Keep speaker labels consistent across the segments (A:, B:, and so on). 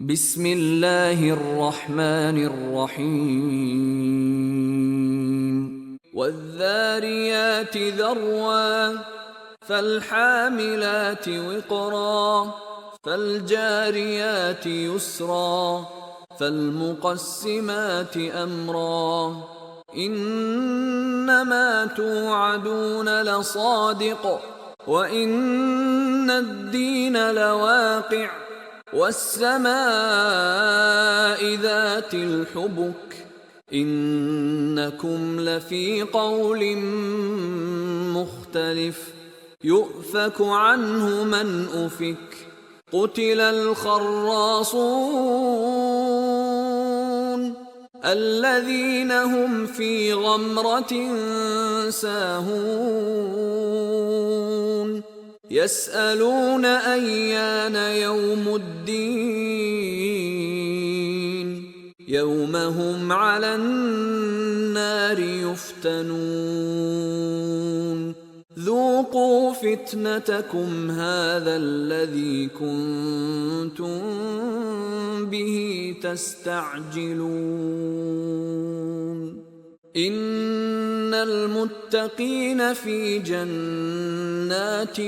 A: بسم الله الرحمن الرحيم والذاريات ذروا فالحاملات وقرا فالجاريات يسرا فالمقسمات أمرا إنما توعدون لصادق وإن الدين لواقع والسماء ذات الحبك إنكم لفي قول مختلف يؤفك عنه من أفك قتل الخراصون الذين هم في غمرة ساهون يسألون أيان يوم الدين يوم هم على النار يفتنون ذوقوا فتنتكم هذا الذي كنتم به تستعجلون إن المتقين في جنات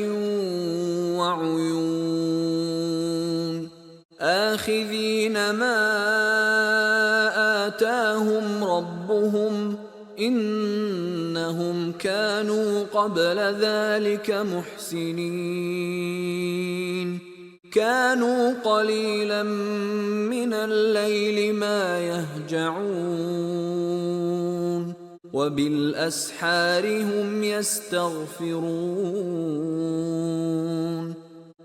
A: وعيون آخذين ما آتاهم ربهم إنهم كانوا قبل ذلك محسنين كانوا قليلا من الليل ما يهجعون وبالأسحار هم يستغفرون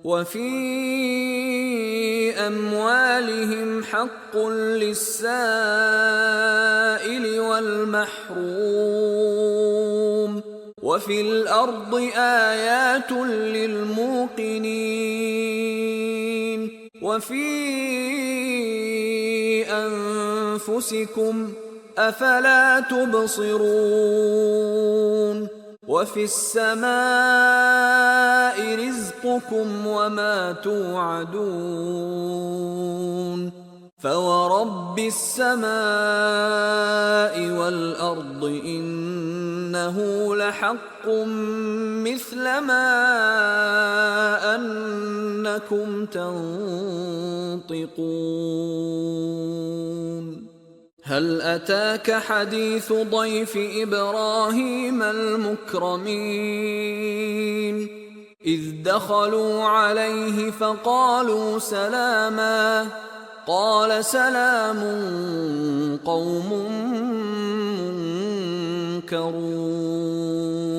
A: وفي أموالهم حق للسائل والمحروم وفي الأرض آيات للموقنين وفي أنفسكم أفلا تبصرون وفي السماء رزقكم وما توعدون فورب السماء والأرض إنه لحق مثل ما أنكم تنطقون هل أتاك حديث ضيف إبراهيم المكرمين إذ دخلوا عليه فقالوا سلاما قال سلام قوم منكرون